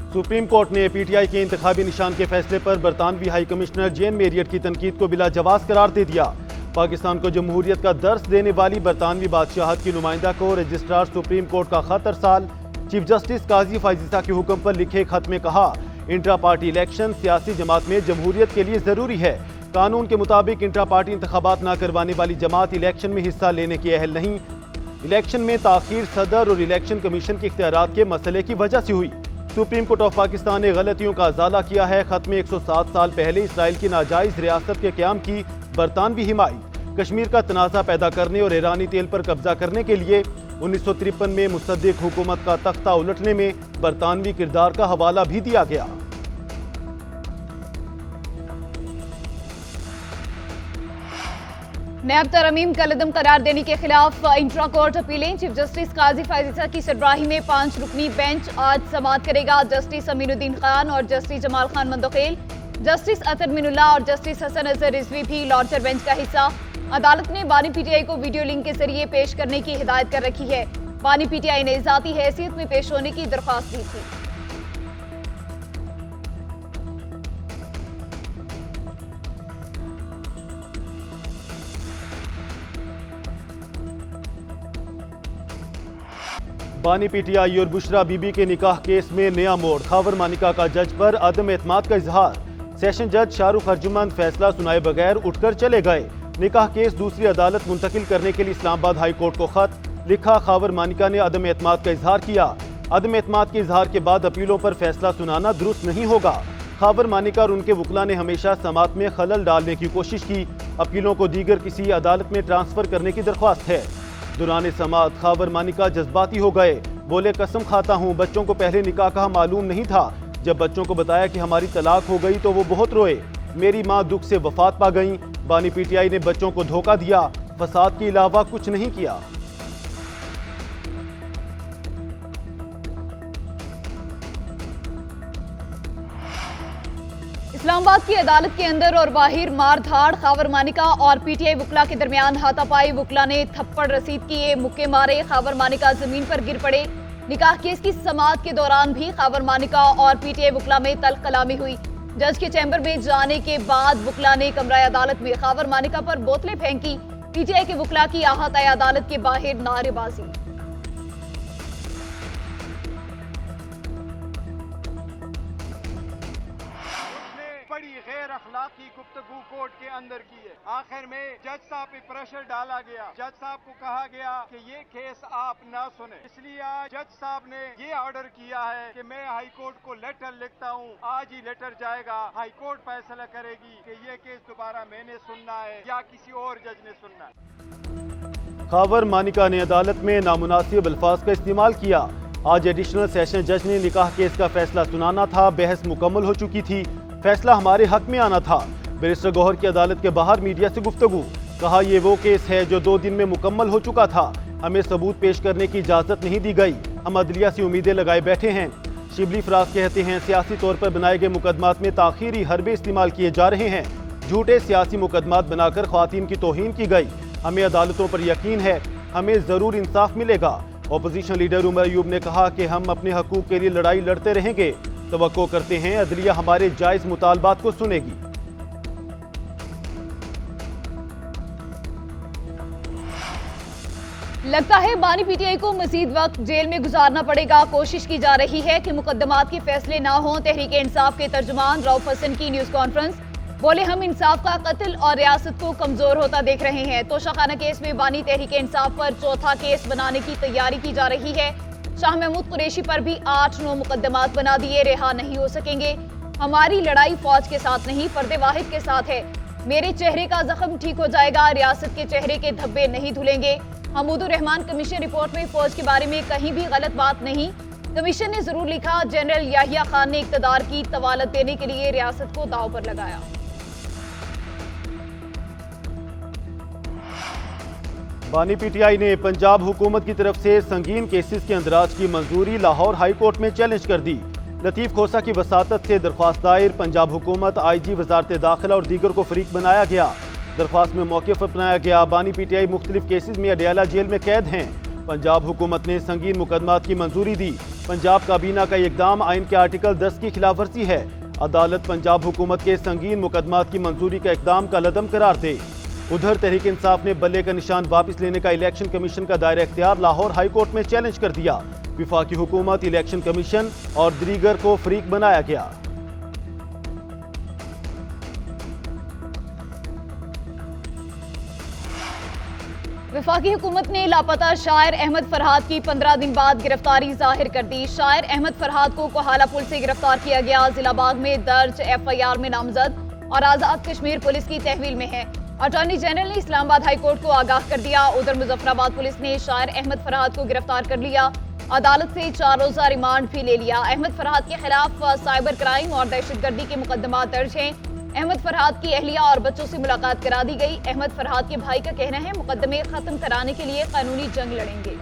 Supreme court ने PTI के इंतखाबी निशान के फैसले पर बरतानवी हाई कमिश्नर जेन मेरियट की तनकीद को बिला जवाज करार दे दिया। पाकिस्तान को जमहूरियत का दर्स देने वाली बरतानवी बादशाहत की नुमाइंदा को रजिस्ट्रार सुप्रीम कोर्ट का खत अरसाल। चीफ जस्टिस काजी फाइजिसा के हुक्म पर लिखे खत में कहा, इंट्रा पार्टी इलेक्शन सियासी जमात में जमहूरियत के लिए जरूरी है। कानून के मुताबिक इंट्रा पार्टी इंतखाबात न करवाने वाली जमात इलेक्शन में हिस्सा लेने की अहल नहीं। इलेक्शन में ताखीर सदर और इलेक्शन कमीशन के इख्तियारात के मसले की वजह से हुई। सुप्रीम कोर्ट ऑफ पाकिस्तान ने गलतियों का अजाला किया है। खत में 107 साल पहले इसराइल की नाजायज रियासत के क़याम की बरतानवी हिमायत, कश्मीर का तनाज़ा पैदा करने और ईरानी तेल पर कब्जा करने के लिए 1953 में मुसद्दिक हुकूमत का तख्ता उलटने में बरतानवी किरदार का हवाला भी दिया गया। नैब तरमीम का कदम करार देने के खिलाफ इंट्रा कोर्ट अपीलें। चीफ जस्टिस काजी फाइजिसा की सरबराही में 5 रुकनी बेंच आज समाअत करेगा। जस्टिस अमीनुद्दीन खान और जस्टिस जमाल खान मंदखेल, जस्टिस अतर मिनुल्लाह और जस्टिस हसन अजहर रिजवी भी लॉर्जर बेंच का हिस्सा। अदालत ने बानी पीटीआई को वीडियो लिंक के जरिए पेश करने की हिदायत कर रखी है। बानी पीटीआई ने ज़ाती हैसियत में पेश होने की दरख्वास्त दी थी। बानी पीटीआई और बुशरा बीबी के निकाह केस में नया मोड़। खावर मानिका का जज पर अदम एतमाद का इजहार। सेशन जज शाहरुख अर्जुमंद फैसला सुनाए बगैर उठकर चले गए। निकाह केस दूसरी अदालत मुंतकिल करने के लिए इस्लामाबाद हाई कोर्ट को खत लिखा। खावर मानिका ने अदम एतमाद का इजहार किया। अदम एतमाद के इजहार के बाद अपीलों पर फैसला सुनाना दुरुस्त नहीं होगा। खावर मानिका और उनके वकला ने हमेशा समाअत में खलल डालने की कोशिश की। अपीलों को दीगर किसी अदालत में ट्रांसफर करने की दरख्वास्त है। दौरान समाअत खावर मानिका जज्बाती हो गए। बोले, कसम खाता हूँ बच्चों को पहले निकाह का मालूम नहीं था। जब बच्चों को बताया कि हमारी तलाक हो गई तो वो बहुत रोए। मेरी माँ दुख से वफात पा गई। बानी पीटीआई ने बच्चों को धोखा दिया, फसाद के अलावा कुछ नहीं किया। इस्लामाबाद की अदालत के अंदर और बाहर मार धाड़। खावर मानिका और पीटीआई वकला के दरमियान हाथापाई। वकला ने थप्पड़ रसीद किए, मुक्के मारे। खावर मानिका जमीन पर गिर पड़े। निकाह केस की समाअत के दौरान भी खावर मानिका और पीटीआई वकला में तल्ख कलामी हुई। जज के चैम्बर में जाने के बाद वकला ने कमरा अदालत में खावर मानिका पर बोतलें फेंकी। पीटीआई के वकला की अहाता अदालत के बाहर नारेबाजी। बड़ी गैर अखलाकी गुफ्तगू कोर्ट के अंदर की है। आखिर में जज साहब पे प्रेशर डाला गया। जज साहब को कहा गया कि ये केस आप ना सुने, इसलिए आज जज साहब ने ये ऑर्डर किया है कि मैं हाई कोर्ट को लेटर लिखता हूँ। आज ही लेटर जाएगा, हाई कोर्ट फैसला करेगी कि ये केस दोबारा मैंने सुनना है या किसी और जज ने सुनना है। खावर मानिका ने अदालत में नामुनासिब अल्फाज का इस्तेमाल किया। आज एडिशनल सेशन जज ने निकाह केस का फैसला सुनाना था। बहस मुकम्मल हो चुकी थी। फैसला हमारे हक में आना था। बैरिस्टर गौहर की अदालत के बाहर मीडिया से गुफ्तगू। कहा, ये वो केस है जो 2 दिन में मुकम्मल हो चुका था। हमें सबूत पेश करने की इजाजत नहीं दी गई। हम अदलिया से उम्मीदें लगाए बैठे हैं। शिबली फराज कहते हैं, सियासी तौर पर बनाए गए मुकदमात में ताखीरी हरबे इस्तेमाल किए जा रहे हैं। झूठे सियासी मुकदमात बनाकर ख्वातीन की तौहीन की गई। हमें अदालतों पर यकीन है, हमें जरूर इंसाफ मिलेगा। अपोजिशन लीडर उमर अयूब ने कहा कि हम अपने हकूक के लिए लड़ाई लड़ते रहेंगे। तवक्को करते हैं अदलिया हमारे जायज मुतालबात को सुनेगी। लगता है बानी पीटीआई को मजीद वक्त जेल में गुजारना पड़ेगा। कोशिश की जा रही है कि मुकदमात के फैसले ना हों। तहरीक इंसाफ के तर्जुमान रऊफ हसन की न्यूज कॉन्फ्रेंस। बोले, हम इंसाफ का कत्ल और रियासत को कमजोर होता देख रहे हैं। तोशाखाना केस में बानी तहरीक इंसाफ पर चौथा केस बनाने की तैयारी की जा रही है। शाह महमूद कुरैशी पर भी 8-9 मुकदमात बना दिए। रिहा नहीं हो सकेंगे। हमारी लड़ाई फौज के साथ नहीं, फर्दे वाहिद के साथ है। मेरे चेहरे का जख्म ठीक हो जाएगा, रियासत के चेहरे के धब्बे नहीं धुलेंगे। हमीदुर रहमान कमीशन रिपोर्ट में फौज के बारे में कहीं भी गलत बात नहीं। कमीशन ने जरूर लिखा, जनरल याहिया खान ने इक्तदार की तवालत देने के लिए रियासत को दांव पर लगाया। बानी पीटीआई ने पंजाब हुकूमत की तरफ से संगीन केसेस के अंदराज की मंजूरी लाहौर हाई कोर्ट में चैलेंज कर दी। लतीफ खोसा की वसातत से दरख्वास्त दायर। पंजाब हुकूमत, IG, वजारत दाखिला और दीगर को फरीक बनाया गया। दरख्वास्त में मौक़िफ़ अपनाया गया। बानी पीटीआई मुख्तलिफ केसेस में अडयाला जेल में कैद हैं। पंजाब हुकूमत ने संगीन मुकदमात की मंजूरी दी। पंजाब काबीना का इकदाम आइन के आर्टिकल 10 की खिलाफवर्जी है। अदालत पंजाब हुकूमत के संगीन मुकदमात की मंजूरी का इकदाम का लदम करार दे। उधर तहरीक इंसाफ ने बल्ले का निशान वापस लेने का इलेक्शन कमीशन का दायरा इख्तियार लाहौर हाई कोर्ट में चैलेंज कर दिया। विफाकी हुकूमत, इलेक्शन कमीशन और दीगर को फरीक बनाया गया। वफाकी हुकूमत ने लापता शायर अहमद फरहाद की 15 दिन बाद गिरफ्तारी जाहिर कर दी। शायर अहमद फरहाद को कोहाला पुल से गिरफ्तार किया गया। जिला बाग में दर्ज FIR में नामजद और आजाद कश्मीर पुलिस की तहवील में है। अटॉर्नी जनरल ने इस्लामाबाद हाई कोर्ट को आगाह कर दिया। उधर मुजफ्फराबाद पुलिस ने शायर अहमद फरहाद को गिरफ्तार कर लिया। अदालत से 4 रोजा रिमांड भी ले लिया। अहमद फरहाद के खिलाफ साइबर क्राइम और दहशतगर्दी के मुकदमा दर्ज हैं। अहमद फरहाद की अहलिया और बच्चों से मुलाकात करा दी गई। अहमद फरहाद के भाई का कहना है मुकदमे खत्म कराने के लिए कानूनी जंग लड़ेंगे।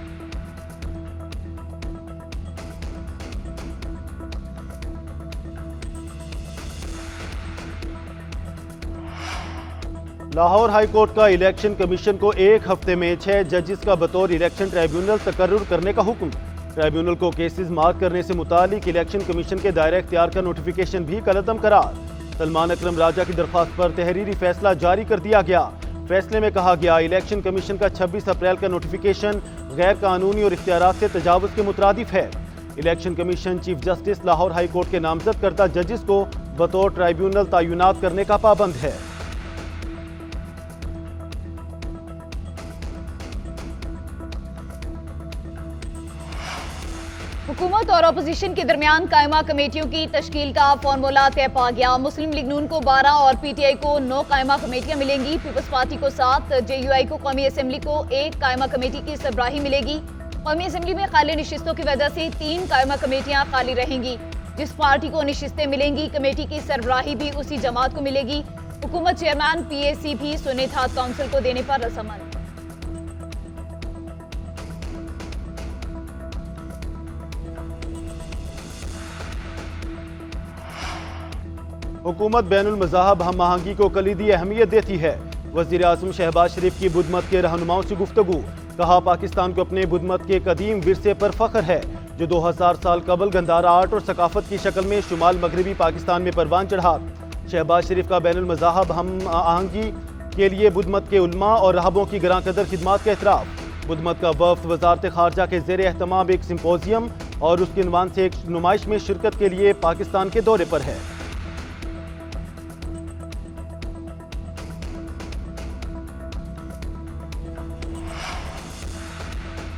लाहौर हाई कोर्ट का इलेक्शन कमीशन को 1 हफ्ते में 6 जजेस का बतौर इलेक्शन ट्राइब्यूनल तकर्रुर करने का हुक्म। ट्राइब्यूनल को केसेस मार्क करने से मुतालिक इलेक्शन कमीशन के दायरा इख्तियार का नोटिफिकेशन भी कलअदम करार। सलमान अकरम राजा की दरख्वास्त पर तहरीरी फैसला जारी कर दिया गया। फैसले में कहा गया इलेक्शन कमीशन का 26 अप्रैल का नोटिफिकेशन गैर कानूनी और इख्तियारात से तजावुज के मुतरादिफ है। Election commission chief justice Lahore high court के नामजद करदा जजेस को बतौर ट्राइब्यूनल तैनात करने का पाबंद है। हुकूमत और अपोजिशन के दरमियान कायमा कमेटियों की तश्कील का फॉर्मूला तय पा गया। मुस्लिम लीग नून को 12 और PTI को 9 कायमा कमेटियां मिलेंगी। पीपल्स पार्टी को 7, JUI को कौमी असम्बली को 1 कायमा कमेटी की सरबराही मिलेगी। कौमी असम्बली में खाली नशिस्तों की वजह से 3 कायमा कमेटियां खाली रहेंगी। जिस पार्टी को नशिस्तें मिलेंगी कमेटी की सरबराही भी उसी जमात को मिलेगी। हुकूमत चेयरमैन PAC भी सुन्नी थाट काउंसिल को देने पर रजामंद। हुकूमत बैनुल मज़ाहब हम आहंगी को कलीदी अहमियत देती है। वज़ीर आज़म शहबाज शरीफ की बुद्धमत के रहनुमाओं से गुफ्तगू। कहा पाकिस्तान को अपने बुद्धमत के कदीम विरसे पर फख्र है जो 2000 साल कबल गंधारा आर्ट और सकाफत की शक्ल में शुमाल मगरबी पाकिस्तान में परवान चढ़ा। शहबाज शरीफ का बैनुल मज़ाहब हम आहंगी के लिए बुद्धमत के उलमा और राहबों की गरां कदर खिदमात का एतराफ़। बुद्धमत का वफ़द वज़ारत ख़ारजा के ज़ेर एहतमाम एक सिम्पोजियम और उसके उन्वान से एक नुमाइश में शिरकत के लिए पाकिस्तान के दौरे पर है।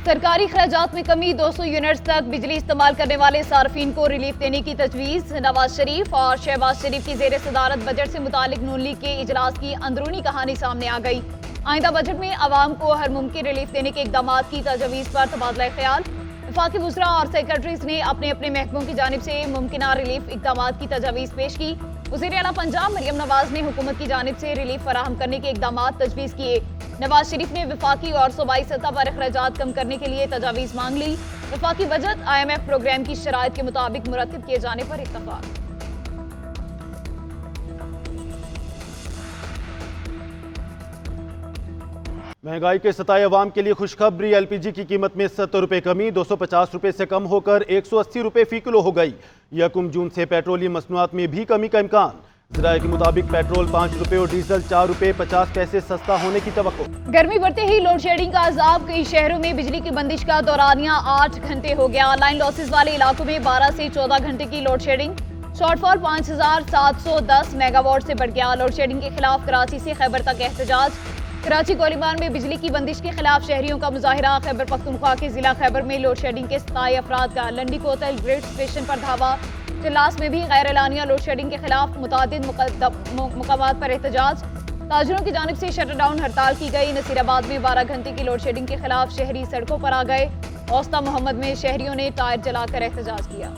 सरकारी खर्चात में कमी, 200 यूनिट्स तक बिजली इस्तेमाल करने वाले सार्फिन को रिलीफ देने की तजवीज़। नवाज शरीफ और शहबाज शरीफ की ज़ेर सदारत बजट से मुतालिक नून लीग के इजलास की अंदरूनी कहानी सामने आ गई। आइंदा बजट में आवाम को हर मुमकिन रिलीफ देने के इकदाम की तजवीज़ पर तबादला ख्याल। वफाकी वज़रा और सेक्रेटरीज ने अपने अपने महकमों की जानिब से मुमकिना रिलीफ इकदाम की तजवीज़ पेश की। वज़ीर आला पंजाब मरियम नवाज ने हुकूमत की जानिब से रिलीफ फराहम करने के इकदाम तजवीज़ किए। नवाज शरीफ ने वफाकी और सूबाई सतह पर अखराजात कम करने के लिए तजावीज़ मांग ली। वफाकी बजट IMF प्रोग्राम की शराइत के मुताबिक मुरतब किए जाने पर इत्तफाक। महंगाई के सताए अवाम के लिए खुशखबरी। LPG की कीमत में 70 रुपए कमी, 250 रुपए से कम होकर 180 रुपए फी किलो हो गई। 1 जून से पेट्रोलियम मसनूआत में भी कमी का इम्कान। ज़राए के मुताबिक पेट्रोल 5 रुपए और डीजल 4 रुपए 50 पैसे सस्ता होने की तवक्को। गर्मी बढ़ते ही लोड शेडिंग का अजाब। कई शहरों में बिजली की बंदिश का दौरानिया 8 घंटे हो गया। लाइन लॉसेज वाले इलाकों में 12 से 14 घंटे की लोड शेडिंग। शॉर्टफॉल 5710 मेगावाट से बढ़ गया। लोड शेडिंग के खिलाफ कराची से खैबर तक एहतजाज। कराची कोलिबान में बिजली की बंदिश के खिलाफ शहरियों का मुजाहिरा। खैबर पख्तूनख्वा के जिला खैबर में लोड शेडिंग के 27 अफराद का लंडी कोतल ग्रिड स्टेशन पर धावा। चिल्लास में भी गैर एलानिया लोड शेडिंग के खिलाफ मुतादिद मुकामात पर एहतजाज। ताजरों की जानिब से शटर डाउन हड़ताल की गई। नसीराबाद में 12 घंटे की लोड शेडिंग के खिलाफ शहरी सड़कों पर आ गए। औस्ता मोहम्मद में शहरियों ने टायर जलाकर एहतजाज किया।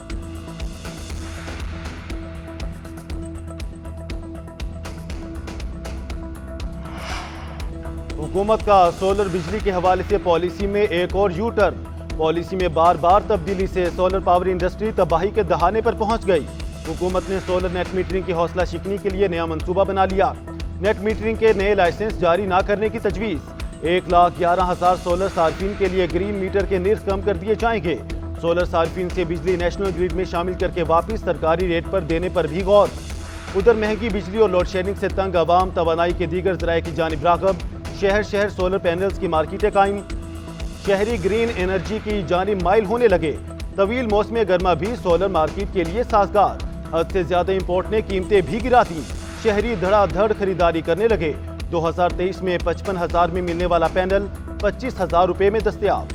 हुकूमत का सोलर बिजली के हवाले से पॉलिसी में एक और यू टर्न। पॉलिसी में बार बार तब्दीली से सोलर पावर इंडस्ट्री तबाही के दहाने पर पहुंच गई। हुकूमत ने सोलर नेट मीटरिंग की हौसला शिकनी के लिए नया मंसूबा बना लिया। नेट मीटरिंग के नए लाइसेंस जारी ना करने की तजवीज़। 1,11,000 सोलर सार्फिन के लिए ग्रीन मीटर के निर्ख कम कर दिए जाएंगे। सोलर सार्फिन से बिजली नेशनल ग्रिड में शामिल करके वापस सरकारी रेट पर देने पर भी गौर। उधर महंगी बिजली और लोड शेडिंग से तंग आवाम तवानाई के दीगर जराये की जानिब राग़ब। शहर शहर सोलर पैनल्स की मार्केटें कायम। शहरी ग्रीन एनर्जी की जानिब माइल होने लगे। तवील मौसम गर्मा भी सोलर मार्केट के लिए साजगार। हद से ज्यादा इंपोर्ट ने कीमतें भी गिरा दी। शहरी धड़ाधड़ खरीदारी करने लगे। 2023 में 55,000 में मिलने वाला पैनल 25,000 रुपए में दस्तयाब।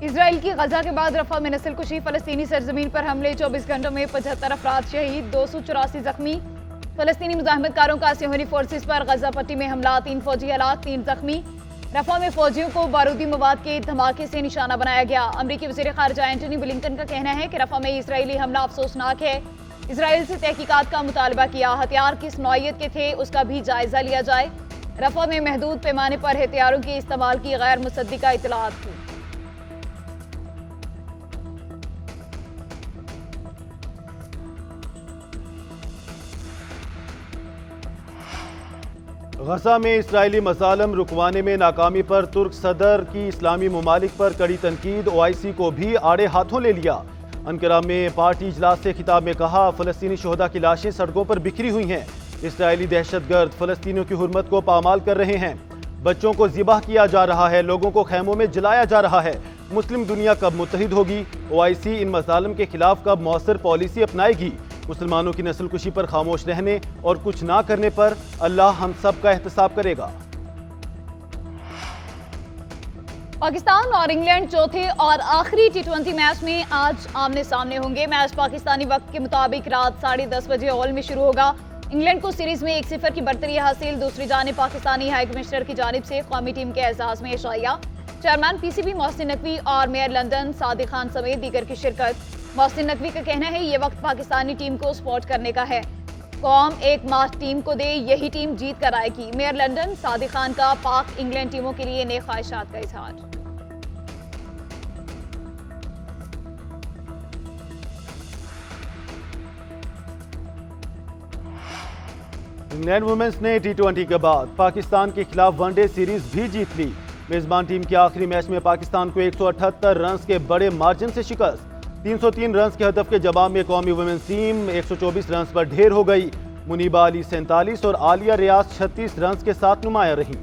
इजराइल की गजा के बाद रफा में नस्लकुशी। फलस्तीनी सरजमीन पर हमले। 24 घंटों में 75 अफराद शहीद, 284 जख्मी। फलस्तीनी मुजाहिमतकारों का सियोनी फोर्सेस पर गजा पट्टी में हमला। 3 फौजी हलाक, 3 जख्मी। रफा में फौजियों को बारूदी मवाद के धमाके से निशाना बनाया गया। अमरीकी वज़ीर ख़ारिजा एंटनी ब्लिंकन का कहना है कि रफा में इजरायली हमला अफसोसनाक है। इजराइल से तहकीकात का मुतालबा किया। हथियार किस नौइयत के थे उसका भी जायजा लिया जाए। रफा में महदूद पैमाने पर हथियारों के इस्तेमाल की गैर मुसद्दिका इतलात थी। गजा में इसराइली मजालम रुकवाने में नाकामी पर तुर्क सदर की इस्लामी ममालिक पर कड़ी तनकीद। OIC को भी आड़े हाथों ले लिया। अंकारा में पार्टी इजलास से खिताब में कहा, फलस्तीनी शोहदा की लाशें सड़कों पर बिखरी हुई हैं। इसराइली दहशतगर्द फलस्तीनियों की हुर्मत को पामाल कर रहे हैं। बच्चों को ज़िबाह किया जा रहा है। लोगों को खैमों में जलाया जा रहा है। मुस्लिम दुनिया कब मुत्तहिद होगी? OIC इन मजालम के खिलाफ कब मौसर पॉलिसी अपनाएगी? मुसलमानों की नस्लकुशी पर खामोश रहने और कुछ ना करने पर अल्लाह हम सब का एहतसाब करेगा। पाकिस्तान और इंग्लैंड चौथे और आखिरी T20 मैच में आज आमने सामने होंगे। मैच पाकिस्तानी वक्त के मुताबिक रात 10:30 बजे ऑल में शुरू होगा। इंग्लैंड को सीरीज में 1-0 की बढ़तरी हासिल। दूसरी जानिब पाकिस्तानी हाई कमिश्नर की जानिब से कौमी टीम के एजाज में इशाया। चेयरमैन PCB मोहसिन नकवी और मेयर लंदन सादिक खान समेत दीगर की शिरकत। मोहसिन नकवी का कहना है ये वक्त पाकिस्तानी टीम को सपोर्ट करने का है। कौम एक मार्च टीम को दे, यही टीम जीत कर आएगी। मेयर लंदन सादिक खान का पाक इंग्लैंड टीमों के लिए नेक ख्वाहिशात का इजहार। इंग्लैंड वुमेन्स ने T20 के बाद पाकिस्तान के खिलाफ वनडे सीरीज भी जीत ली। मेजबान टीम के आखिरी मैच में पाकिस्तान को 178 रन के बड़े मार्जिन से शिकस्त। 303 रन के हदफ के जवाब में कौमी वुमेन्स टीम 124 रन पर ढेर हो गई। मुनीबा अली 47 और आलिया रियाज 36 रन के साथ नुमाया रही।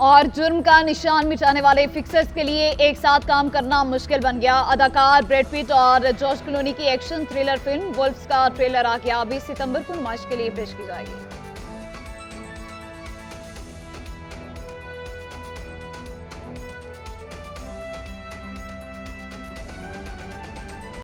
और जुर्म का निशान मिटाने वाले फिक्सर्स के लिए एक साथ काम करना मुश्किल बन गया। अदाकार ब्रैड पिट और जॉर्ज क्लूनी की एक्शन थ्रिलर फिल्म वुल्फ्स का ट्रेलर आ गया। 20 सितंबर को नुमाइश के लिए पेश की जाएगी।